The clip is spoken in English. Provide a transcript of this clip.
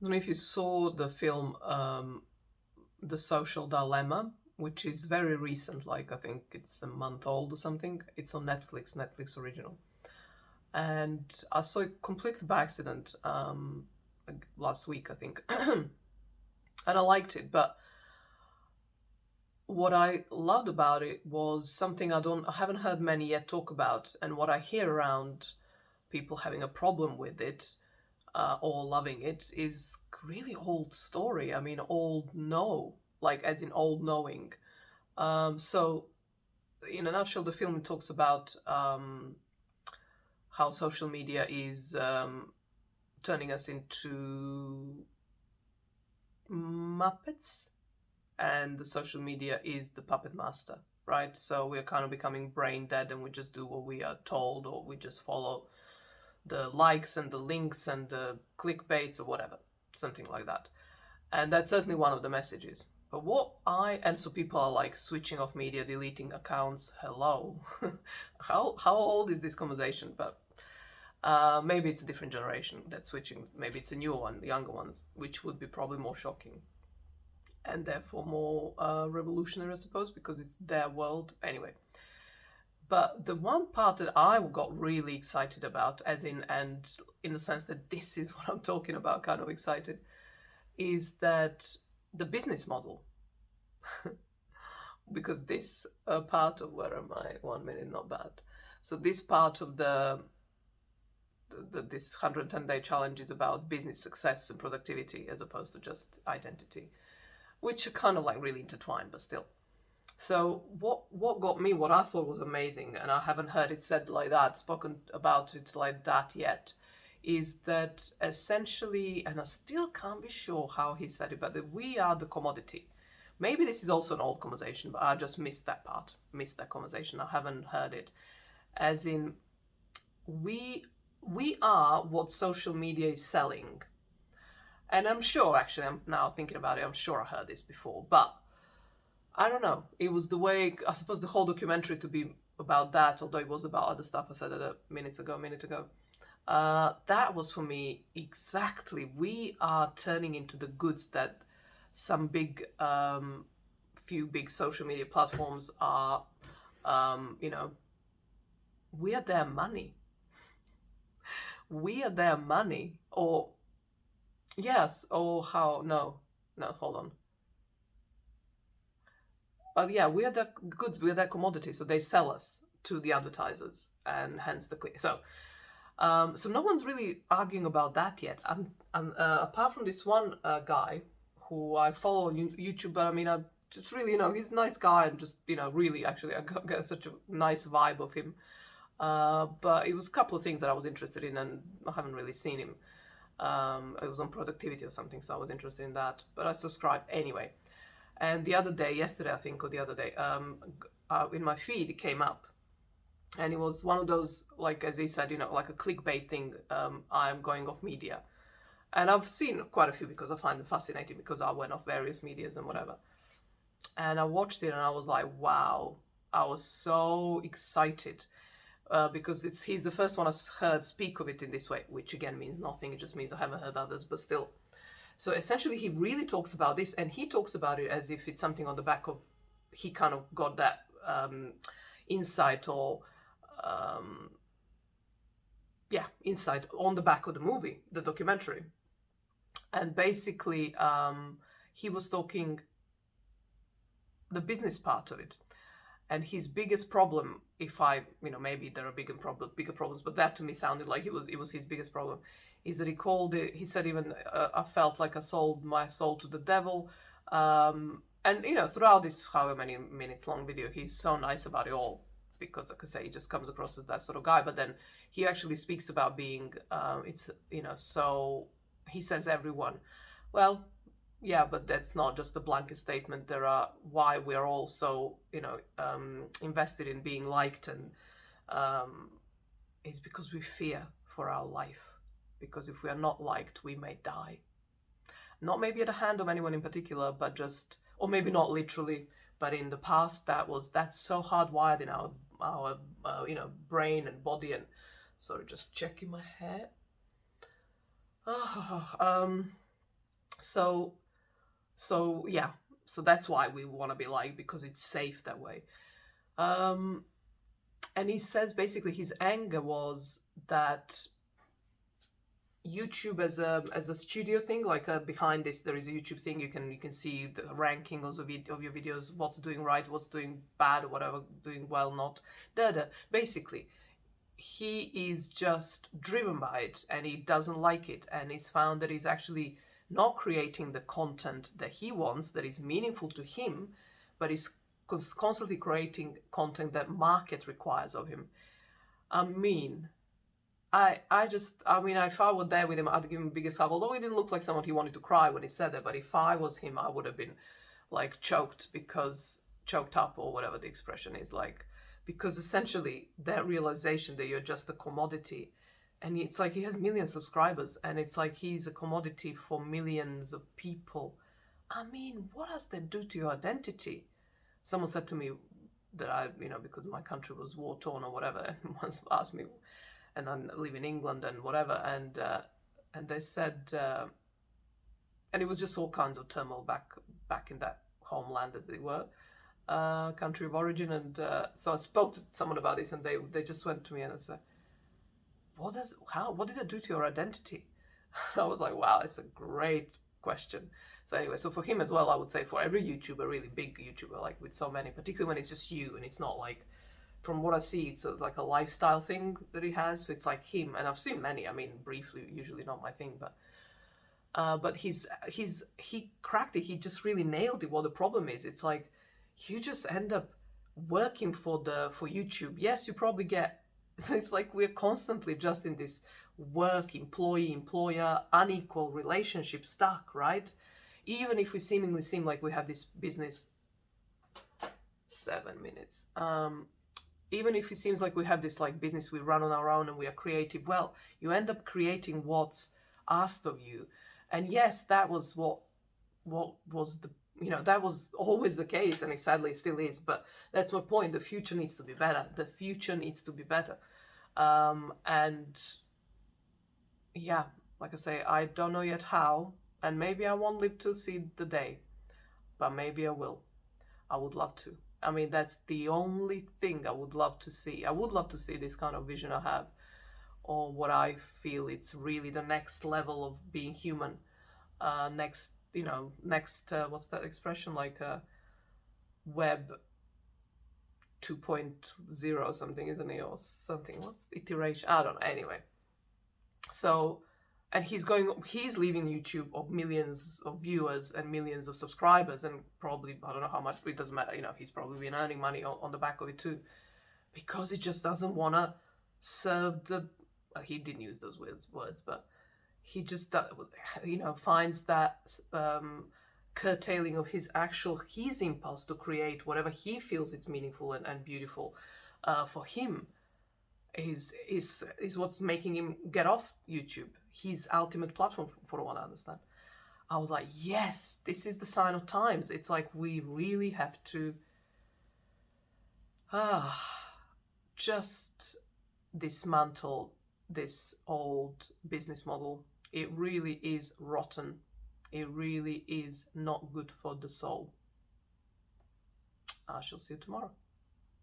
don't know if you saw the film The Social Dilemma, which is very recent, like I think it's a month old or something. It's on Netflix, Netflix original. And I saw it completely by accident like last week, I think. And I liked it, but what I loved about it was something I haven't heard many yet talk about, and what I hear around people having a problem with it or loving it is really old story. I mean, old know, like as in old knowing. So, in a nutshell, the film talks about how social media is turning us into Muppets, and the social media is the puppet master, right? So we're kind of becoming brain dead, and we just do what we are told, or we just follow the likes and the links and the clickbaits or whatever, something like that. And that's certainly one of the messages. But and so people are like switching off media, deleting accounts. Hello. How old is this conversation? But maybe it's a different generation that's switching. Maybe it's a newer one, the younger ones, which would be probably more shocking and therefore more revolutionary, I suppose, because it's their world. Anyway, but the one part that I got really excited about, as in, and in the sense that this is what I'm talking about, kind of excited, is that the business model, because this part of where am I? 1 minute, not bad. So this part of this 110-day challenge is about business success and productivity as opposed to just identity, which are kind of like really intertwined, but still. So what got me, what I thought was amazing, and I haven't heard it said like that, spoken about it like that yet, is that essentially, and I still can't be sure how he said it, but that we are the commodity. Maybe this is also an old conversation, but I just missed that part, missed that conversation. I haven't heard it. As in, we we are what social media is selling. And I'm sure, actually, I'm now thinking about it, I'm sure I heard this before, but I don't know. It was the way, I suppose, the whole documentary to be about that, although it was about other stuff I said a minute ago. That was for me exactly. We are turning into the goods that some few big social media platforms are, you know, we are their money. We are their money. Or, yes, or how, no, hold on. Yeah, we are the goods, we are their commodity, so they sell us to the advertisers, and hence the click. So no one's really arguing about that yet. Apart from this one guy who I follow on YouTube, but I mean, I just really, he's a nice guy, and just, really, actually, I got such a nice vibe of him. But it was a couple of things that I was interested in, and I haven't really seen him. It was on productivity or something, so I was interested in that. But I subscribed anyway. And the other day, yesterday I think, or the other day, in my feed it came up, and it was one of those, like as he said, like a clickbait thing. I'm going off media, and I've seen quite a few because I find them fascinating because I went off various medias and whatever. And I watched it and I was like, wow, I was so excited. Because he's the first one I heard speak of it in this way, which again means nothing. It just means I haven't heard others, but still. So essentially, he really talks about this, and he talks about it as if it's something on the back of, he kind of got that insight, or um, yeah, insight on the back of the movie, the documentary. And basically, he was talking the business part of it. And his biggest problem, if I, maybe there are bigger problems, but that to me sounded like it was his biggest problem, is that he called it. He said even I felt like I sold my soul to the devil. And throughout this however many minutes long video, he's so nice about it all, because like I say, he just comes across as that sort of guy. But then he actually speaks about being, it's so he says everyone. Well, yeah, but that's not just a blanket statement. There are why we're all so invested in being liked, and um, is because we fear for our life. Because if we are not liked, we may die. Not maybe at the hand of anyone in particular, but just, or maybe not literally, but in the past that's so hardwired in our brain and body. And sorry, just checking my hair. Oh, So yeah, so that's why we want to be liked, because it's safe that way. Um, and he says basically his anger was that YouTube as a studio thing, like behind this there is a YouTube thing. You can see the ranking of your videos, what's doing right, what's doing bad, or whatever, doing well, not. Basically, he is just driven by it and he doesn't like it, and he's found that he's actually not creating the content that he wants, that is meaningful to him, but he's constantly creating content that market requires of him. I mean, I mean, if I were there with him, I'd give him the biggest hug. Although he didn't look like someone he wanted to cry when he said that, but if I was him, I would have been like choked up, or whatever the expression is, like, because essentially that realization that you're just a commodity, and it's like he has million subscribers, and it's like he's a commodity for millions of people. I mean, what does that do to your identity? Someone said to me that because my country was war torn or whatever, and once asked me, and I live in England and whatever, and they said, and it was just all kinds of turmoil back in that homeland, as they were, country of origin, and so I spoke to someone about this, and they just went to me and said, what did it do to your identity? I was like, wow, it's a great question. So anyway, so for him as well, I would say for every YouTuber, really big YouTuber, like with so many, particularly when it's just you and it's not like, from what I see, it's like a lifestyle thing that he has. So it's like him, and I've seen many. I mean, briefly, usually not my thing, but he cracked it. He just really nailed it. What the problem is, it's like you just end up working for YouTube. Yes, you probably get. So it's like we're constantly just in this work, employee, employer, unequal relationship, stuck, right? Even if we seemingly seem like we have this business. 7 minutes. Even if it seems like we have this like business we run on our own and we are creative, well, you end up creating what's asked of you. And yes, that was what was the that was always the case, and it sadly still is. But that's my point. The future needs to be better. The future needs to be better. And yeah, like I say, I don't know yet how, and maybe I won't live to see the day, but maybe I will. I would love to. I mean, that's the only thing I would love to see. I would love to see this kind of vision I have, or what I feel it's really the next level of being human. Next, what's that expression? Like web 2.0 or something, isn't it? Or something. What's iteration? I don't know. Anyway. So, and he's leaving YouTube of millions of viewers and millions of subscribers, and probably, I don't know how much, but it doesn't matter, he's probably been earning money on the back of it too, because he just doesn't want to serve he didn't use those words, but he just, finds that curtailing of his impulse to create whatever he feels it's meaningful and beautiful for him, is what's making him get off YouTube, his ultimate platform, for what I understand. I was like, yes, this is the sign of times. It's like we really have to just dismantle this old business model. It really is rotten. It really is not good for the soul. I shall see you tomorrow.